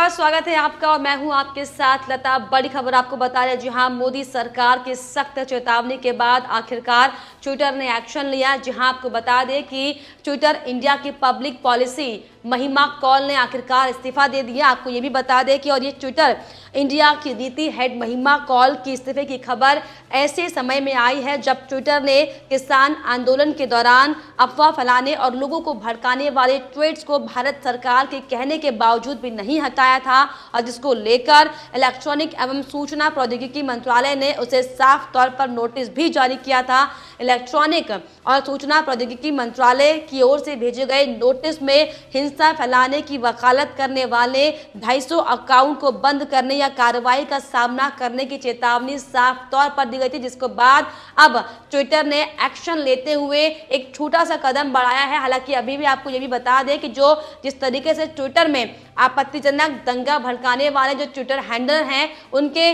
नमस्कार, स्वागत है आपका और मैं हूं आपके साथ लता। बड़ी खबर आपको बता रहे, जी हां, मोदी सरकार की सख्त चेतावनी के बाद आखिरकार ट्विटर ने एक्शन लिया। जी हां, आपको बता दें कि ट्विटर इंडिया की पब्लिक पॉलिसी महिमा कौल ने आखिरकार इस्तीफा दे दिया। आपको ये भी बता दें कि और ये ट्विटर इंडिया की नीति हेड महिमा कौल की इस्तीफे की खबर ऐसे समय में आई है जब ट्विटर ने किसान आंदोलन के दौरान अफवाह फैलाने और लोगों को भड़काने वाले ट्वीट्स को भारत सरकार के कहने के बावजूद भी नहीं हटाया था, और जिसको लेकर इलेक्ट्रॉनिक एवं सूचना प्रौद्योगिकी मंत्रालय ने उसे साफ तौर पर नोटिस भी जारी किया था। इलेक्ट्रॉनिक और सूचना प्रौद्योगिकी मंत्रालय की ओर से भेजे गए नोटिस में हिंसा फैलाने की वकालत करने वाले 250 अकाउंट को बंद करने या कार्रवाई का सामना करने की चेतावनी साफ तौर पर दी गई थी, जिसके बाद अब ट्विटर ने एक्शन लेते हुए एक छोटा सा कदम बढ़ाया है। हालांकि अभी भी आपको ये भी बता दें कि जिस तरीके से ट्विटर में आपत्तिजनक दंगा भड़काने वाले जो ट्विटर हैंडल हैं, उनके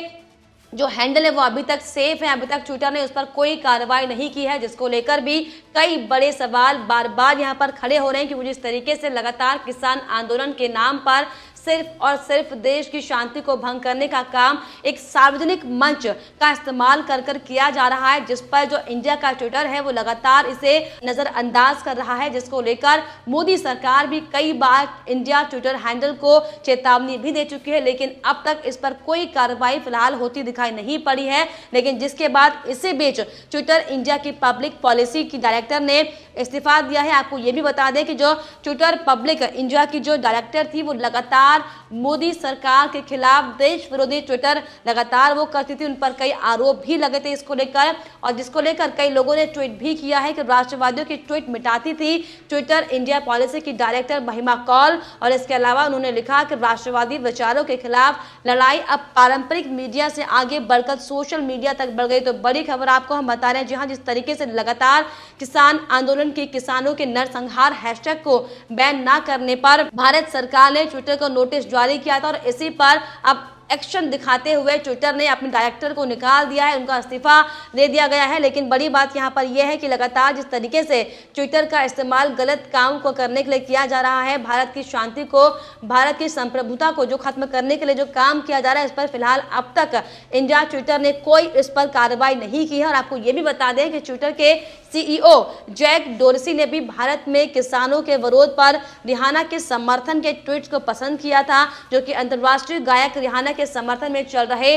जो हैंडल है वो अभी तक सेफ है। अभी तक ट्विटर ने उस पर कोई कार्रवाई नहीं की है, जिसको लेकर भी कई बड़े सवाल बार बार यहाँ पर खड़े हो रहे हैं कि जिस तरीके से लगातार किसान आंदोलन के नाम पर सिर्फ और सिर्फ देश की शांति को भंग करने का काम एक सार्वजनिक मंच का इस्तेमाल कर किया जा रहा है, जिस पर जो इंडिया का ट्विटर है वो लगातार इसे नजरअंदाज कर रहा है, जिसको लेकर मोदी सरकार भी कई बार इंडिया ट्विटर हैंडल को चेतावनी भी दे चुकी है, लेकिन अब तक इस पर कोई कार्रवाई फिलहाल होती दिखाई नहीं पड़ी है। लेकिन जिसके बाद इसी बीच ट्विटर इंडिया की पब्लिक पॉलिसी की डायरेक्टर ने इस्तीफा दिया है। आपको ये भी बता दें कि जो ट्विटर पब्लिक इंडिया की जो डायरेक्टर थी वो लगातार मोदी सरकार के खिलाफ देश विरोधी ट्विटर लगातार वो करती थी, उन पर कई आरोप भी लगे थे इसको लेकर, और जिसको लेकर कई लोगों ने ट्वीट भी किया है कि राष्ट्रवादियों की ट्वीट मिटाती थी ट्विटर इंडिया पॉलिसी की डायरेक्टर महिमा कौल। और इसके अलावा उन्होंने लिखा कि राष्ट्रवादी विचारों के खिलाफ लड़ाई अब पारंपरिक मीडिया से आगे बढ़कर सोशल मीडिया तक बढ़ गई। तो बड़ी खबर आपको हम बता रहे हैं, जहां जिस तरीके से लगातार किसान आंदोलन के किसानों के नरसंहार हैशटैग को बैन न करने पर भारत सरकार ने ट्विटर को नोटिस जारी किया था, और इसी पर अब एक्शन दिखाते हुए ट्विटर ने अपने डायरेक्टर को निकाल दिया है, उनका इस्तीफा दे दिया गया है। लेकिन बड़ी बात यहाँ पर यह है कि लगातार जिस तरीके से ट्विटर का इस्तेमाल गलत काम को करने के लिए किया जा रहा है, भारत की शांति को, भारत की संप्रभुता को जो खत्म करने के लिए जो काम किया जा रहा है, इस पर फिलहाल अब तक इंडिया ट्विटर ने कोई इस पर कार्रवाई नहीं की है। और आपको ये भी बता दें कि ट्विटर के CEO जैक डोरसी ने भी भारत में किसानों के विरोध पर रिहाना के समर्थन के ट्वीट्स को पसंद किया था, जो कि अंतर्राष्ट्रीय गायक रिहाना के समर्थन में चल रहे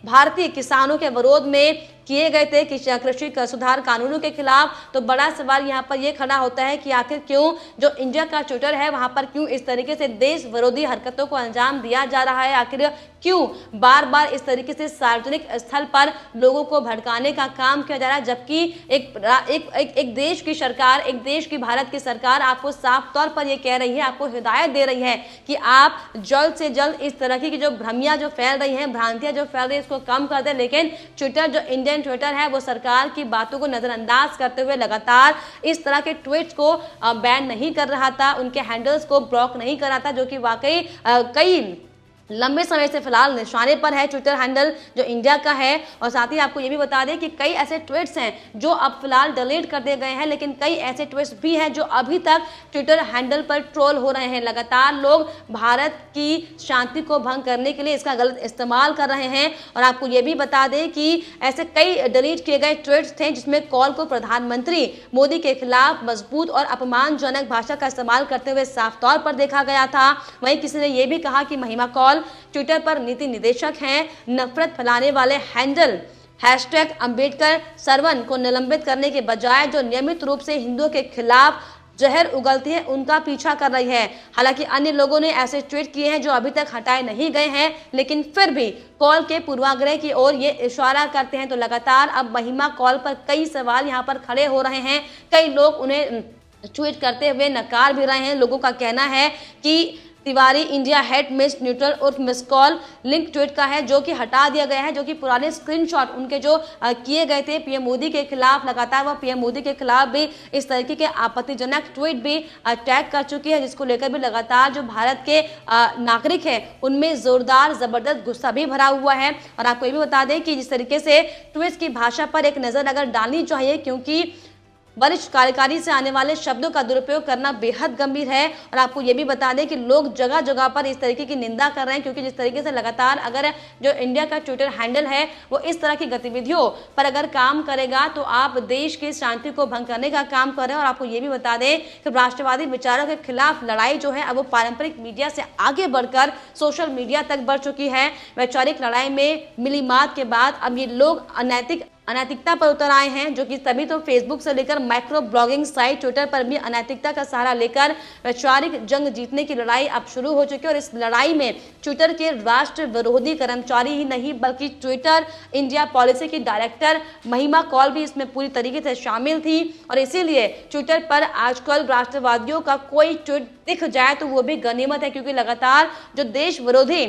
भारतीय किसानों के विरोध में किए गए थे कि कृषि सुधार कानूनों के खिलाफ। तो बड़ा सवाल यहाँ पर यह खड़ा होता है कि आखिर क्यों जो इंडिया का ट्विटर है वहां पर क्यों इस तरीके से देश विरोधी हरकतों को अंजाम दिया जा रहा है, आखिर क्यों बार बार इस तरीके से सार्वजनिक स्थल पर लोगों को भड़काने का काम किया जा रहा है, जबकि एक देश की सरकार, एक देश की भारत की सरकार आपको साफ तौर पर यह कह रही है, आपको हिदायत दे रही है कि आप जल्द से जल्द इस तरह की जो भ्रमियां जो फैल रही हैं, भ्रांतियां जो फैल रही है, इसको कम कर दे। लेकिन ट्विटर जो इंडियन ट्विटर है वो सरकार की बातों को नजरअंदाज करते हुए लगातार इस तरह के ट्वीट्स को बैन नहीं कर रहा था, उनके हैंडल्स को ब्लॉक नहीं कर रहा था, जो कि वाकई कई लंबे समय से फिलहाल निशाने पर है ट्विटर हैंडल जो इंडिया का है। और साथ ही आपको ये भी बता दें कि कई ऐसे ट्वीट्स हैं जो अब फिलहाल डिलीट कर दिए गए हैं, लेकिन कई ऐसे ट्वीट्स भी हैं जो अभी तक ट्विटर हैंडल पर ट्रोल हो रहे हैं। लगातार लोग भारत की शांति को भंग करने के लिए इसका गलत इस्तेमाल कर रहे हैं। और आपको ये भी बता दें कि ऐसे कई डिलीट किए गए ट्वीट्स थे जिसमें कॉल को प्रधानमंत्री मोदी के खिलाफ मजबूत और अपमानजनक भाषा का इस्तेमाल करते हुए साफ तौर पर देखा गया था। वहीं किसी ने यह भी कहा कि महिमा कौल ट्विटर पर नीति निदेशक हैं, नफरत फैलाने वाले हैंडल हैशटैग अंबेडकर सरवन को निलंबित करने के बजाय जो नियमित रूप से हिंदुओं के खिलाफ जहर उगलती है उनका पीछा कर रही है। हालांकि अन्य लोगों ने ऐसे ट्वीट किए हैं जो अभी तक हटाए नहीं गए हैं, लेकिन फिर भी कॉल के पूर्वाग्रह की ओर ये इशारा करते हैं। तो लगातार अब महिमा कॉल पर कई सवाल यहाँ पर खड़े हो रहे हैं, कई लोग उन्हें ट्वीट करते हुए नकार भी रहे हैं। लोगों का कहना है कि Tiwari India head miss neutral उर्फ मिस कॉल लिंक ट्वीट का है, जो कि हटा दिया गया है, जो कि पुराने स्क्रीनशॉट उनके जो किए गए थे पीएम मोदी के खिलाफ, लगातार वह पीएम मोदी के खिलाफ भी इस तरीके के आपत्तिजनक ट्वीट भी टैग कर चुकी है, जिसको लेकर भी लगातार जो भारत के नागरिक हैं उनमें जोरदार जबरदस्त गुस्सा भी भरा हुआ है। और आपको ये भी बता दें कि जिस तरीके से ट्वीट की भाषा पर एक नजर अगर डालनी चाहिए, क्योंकि वरिष्ठ कार्यकारी से आने वाले शब्दों का दुरुपयोग करना बेहद गंभीर है। और आपको ये भी बता दें कि लोग जगह जगह पर इस तरीके की निंदा कर रहे हैं, क्योंकि जिस तरीके से लगातार अगर जो इंडिया का ट्विटर हैंडल है वो इस तरह की गतिविधियों पर अगर काम करेगा तो आप देश की शांति को भंग करने का काम कर रहे हैं। और आपको ये भी बता दें कि राष्ट्रवादी विचारों के खिलाफ लड़ाई जो है अब वो पारंपरिक मीडिया से आगे बढ़कर सोशल मीडिया तक बढ़ चुकी है। वैचारिक लड़ाई में मिली मात के बाद अब ये लोग अनैतिकता पर उतर आए हैं, जो कि तभी तो फेसबुक से लेकर माइक्रो ब्लॉगिंग साइट ट्विटर पर भी अनैतिकता का सहारा लेकर वैचारिक जंग जीतने की लड़ाई अब शुरू हो चुकी है। और इस लड़ाई में ट्विटर के राष्ट्र विरोधी कर्मचारी ही नहीं बल्कि ट्विटर इंडिया पॉलिसी की डायरेक्टर महिमा कौल भी इसमें पूरी तरीके से शामिल थी। और इसीलिए ट्विटर पर आजकल राष्ट्रवादियों का कोई ट्वीट दिख जाए तो वो भी गनीमत है, क्योंकि लगातार जो देश विरोधी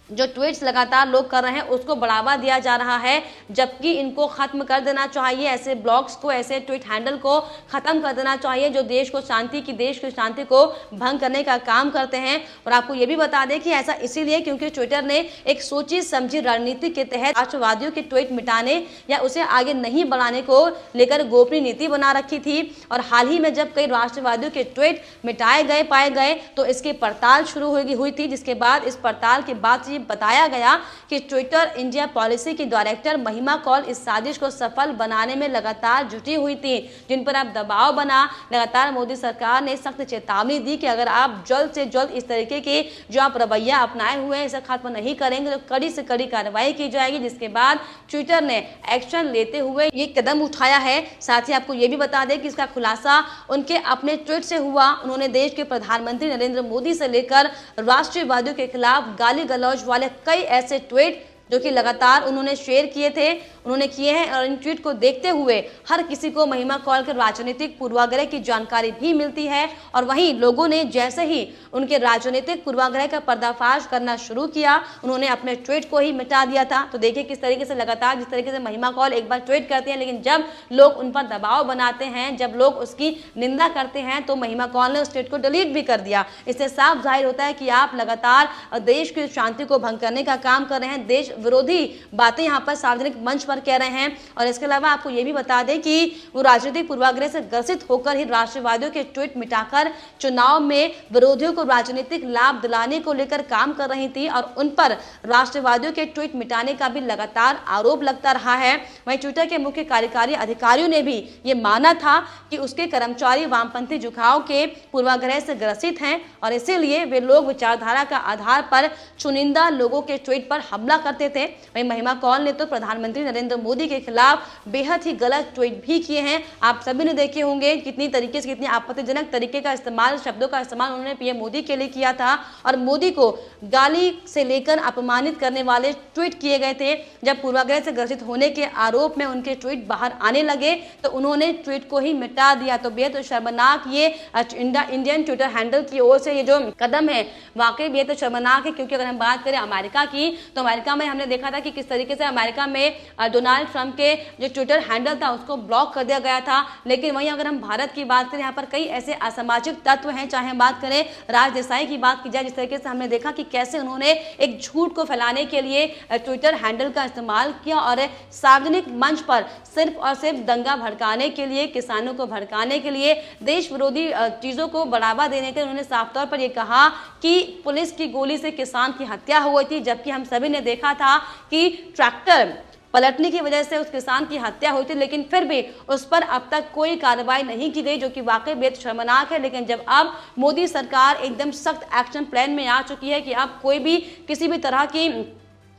जो ट्वीट्स लगातार लोग कर रहे हैं उसको बढ़ावा दिया जा रहा है, जबकि इनको खत्म कर देना चाहिए। ऐसे ब्लॉग्स को, ऐसे ट्वीट हैंडल को खत्म कर देना चाहिए जो देश की शांति को भंग करने का काम करते हैं। और आपको ये भी बता दें कि ऐसा इसीलिए क्योंकि ट्विटर ने एक सोची समझी रणनीति के तहत राष्ट्रवादियों के ट्वीट मिटाने या उसे आगे नहीं बढ़ाने को लेकर गोपनीय नीति बना रखी थी। और हाल ही में जब कई राष्ट्रवादियों के ट्वीट मिटाए पाए गए तो इसकी पड़ताल शुरू हुई थी, जिसके बाद इस पड़ताल के बाद बताया गया कि ट्विटर इंडिया पॉलिसी की डायरेक्टर महिमा कौल इस साजिश को सफल बनाने में लगातार जुटी हुई थी, जिन पर अब दबाव बना। लगातार मोदी सरकार ने सख्त चेतावनी दी कि अगर आप जल्द से जल्द इस तरीके के जो आप रवैया अपनाए हुए हैं इसे खत्म नहीं करेंगे तो कड़ी से कड़ी कार्रवाई की जाएगी, जिसके बाद ट्विटर ने एक्शन लेते हुए ये कदम उठाया है। साथ ही आपको ये भी बता दें कि इसका खुलासा उनके अपने ट्वीट से हुआ। उन्होंने देश के प्रधानमंत्री नरेंद्र मोदी से लेकर राष्ट्रवादियों के खिलाफ गाली गलौज वाले कई ऐसे ट्वीट जो कि लगातार उन्होंने शेयर किए हैं। और इन ट्वीट को देखते हुए हर किसी को महिमा कौल के राजनीतिक पूर्वाग्रह की जानकारी भी मिलती है। और वहीं लोगों ने जैसे ही उनके राजनीतिक पूर्वाग्रह का पर्दाफाश करना शुरू किया उन्होंने अपने ट्वीट को ही मिटा दिया था। तो देखिए किस तरीके से लगातार जिस तरीके से महिमा कौल एक बार ट्वीट करते हैं, लेकिन जब लोग उन पर दबाव बनाते हैं, जब लोग उसकी निंदा करते हैं तो महिमा कौल ने उस ट्वीट को डिलीट भी कर दिया। इससे साफ जाहिर होता है कि आप लगातार देश की शांति को भंग करने का काम कर रहे हैं, देश विरोधी बातें यहाँ पर सार्वजनिक मंच पर कह रहे हैं। और इसके अलावा आपको ये भी बता दें कि वो राजनीतिक पूर्वाग्रह से ग्रसित होकर ही राष्ट्रवादियों के ट्वीट मिटाकर चुनाव में विरोधियों को राजनीतिक लाभ दिलाने को लेकर काम कर रही थी। और उन पर राष्ट्रवादियों के ट्वीट मिटाने का भी लगातार आरोप लगता रहा है। वहीं ट्विटर के मुख्य कार्यकारी अधिकारियों ने भी ये माना था कि उसके कर्मचारी वामपंथी झुकाव के पूर्वाग्रह से ग्रसित हैं और इसीलिए वे लोग विचारधारा का आधार पर चुनिंदा लोगों के ट्वीट पर हमला करते थे। वहीं महिमा कौल ने तो प्रधानमंत्री नरेंद्र मोदी के खिलाफ बेहद ही गलत ट्वीट भी किए हैं। आप सभी ने देखे होंगे कितनी तरीके से, कितनी आपत्तिजनक तरीके का इस्तेमाल, शब्दों का इस्तेमाल उन्होंने पीएम मोदी के लिए किया था। और मोदी को गाली से लेकर अपमानित करने वाले ट्वीट किए गए थे। जब पूर्वाग्रह से ग्रसित होने के आरोप में उनके ट्वीट बाहर आने लगे तो उन्होंने ट्वीट को ही मिटा दिया। तो बेहद शर्मनाक ये इंडियन ट्विटर हैंडल की ओर से ये जो कदम है वाकई बेहद शर्मनाक है। क्योंकि अगर हम बात करें अमेरिका की तो अमेरिका में हमने देखा था कि किस तरीके से अमेरिका में डोनाल्ड ट्रंप के जो ट्विटर हैंडल था उसको ब्लॉक कर दिया गया था। लेकिन वहीं अगर हम भारत की बात करें, यहाँ पर कई ऐसे असामाजिक तत्व हैं, चाहे हम बात करें राज देसाई की बात की जाए, जिस तरीके से हमने देखा कि कैसे उन्होंने एक झूठ को फैलाने के लिए ट्विटर हैंडल का इस्तेमाल किया और सार्वजनिक मंच पर सिर्फ और सिर्फ दंगा भड़काने के लिए, किसानों को भड़काने के लिए, देश विरोधी चीजों को बढ़ावा देने के लिए उन्होंने साफ तौर पर यह कहा कि पुलिस की गोली से किसान की हत्या हुई थी। जबकि हम सभी ने देखा था कि ट्रैक्टर पलटने की वजह से उस किसान की हत्या हुई थी, लेकिन फिर भी उस पर अब तक कोई कार्रवाई नहीं की गई, जो कि वाकई बेहद शर्मनाक है। लेकिन जब अब मोदी सरकार एकदम सख्त एक्शन प्लान में आ चुकी है कि अब कोई भी किसी भी तरह की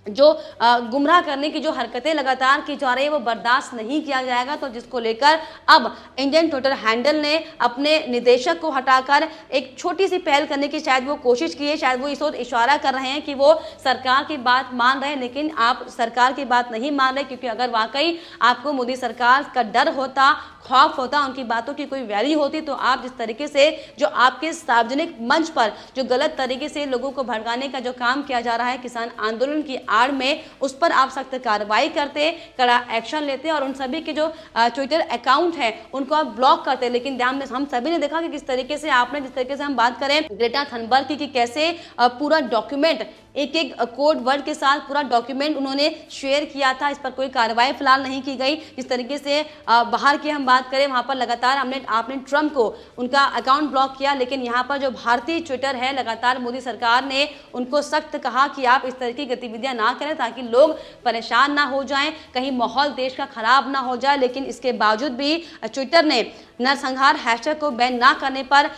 जो गुमराह करने की जो हरकतें लगातार की जा रही है वो बर्दाश्त नहीं किया जाएगा, तो जिसको लेकर अब इंडियन ट्विटर हैंडल ने अपने निदेशक को हटाकर एक छोटी सी पहल करने की शायद वो कोशिश की है। शायद वो इस ओर इशारा कर रहे हैं कि वो सरकार की बात मान रहे हैं, लेकिन आप सरकार की बात नहीं मान रहे। क्योंकि अगर वाकई आपको मोदी सरकार का डर होता, खौफ होता, उनकी बातों की कोई वैल्यू होती, तो आप जिस तरीके से जो आपके सार्वजनिक मंच पर जो गलत तरीके से लोगों को भड़काने का जो काम किया जा रहा है किसान आंदोलन की आड़ में, उस पर आप सख्त कार्रवाई करते, कड़ा एक्शन लेते और उन सभी के जो ट्विटर अकाउंट है उनको आप ब्लॉक करते। लेकिन ध्यान में हम सभी ने देखा कि किस तरीके से आपने, जिस तरीके से हम बात करें ग्रेटा थनबर्ग की, कैसे पूरा डॉक्यूमेंट एक एक कोड वर्ड के साथ पूरा डॉक्यूमेंट उन्होंने शेयर किया था। इस पर कोई कार्रवाई फिलहाल नहीं की गई। जिस तरीके से बाहर की हम बात करें, वहां पर लगातार आपने ट्रंप को उनका अकाउंट ब्लॉक किया, लेकिन यहाँ पर जो भारतीय ट्विटर है, लगातार मोदी सरकार ने उनको सख्त कहा कि आप इस तरह की गतिविधियां ना करें ताकि लोग परेशान ना हो जाएं, कहीं माहौल देश का खराब ना हो जाए। लेकिन इसके बावजूद भी ट्विटर ने नरसंहार हैशटैग को बैन ना करने पर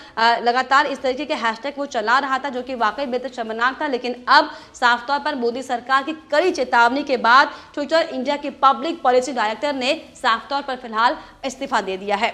लगातार इस तरीके के हैशटैग वो चला रहा था, जो कि वाकई बेहद शर्मनाक था। लेकिन अब साफ तौर पर मोदी सरकार की कड़ी चेतावनी के बाद ट्विटर इंडिया के पब्लिक पॉलिसी डायरेक्टर ने साफ तौर पर फिलहाल इस्तीफा दे दिया है।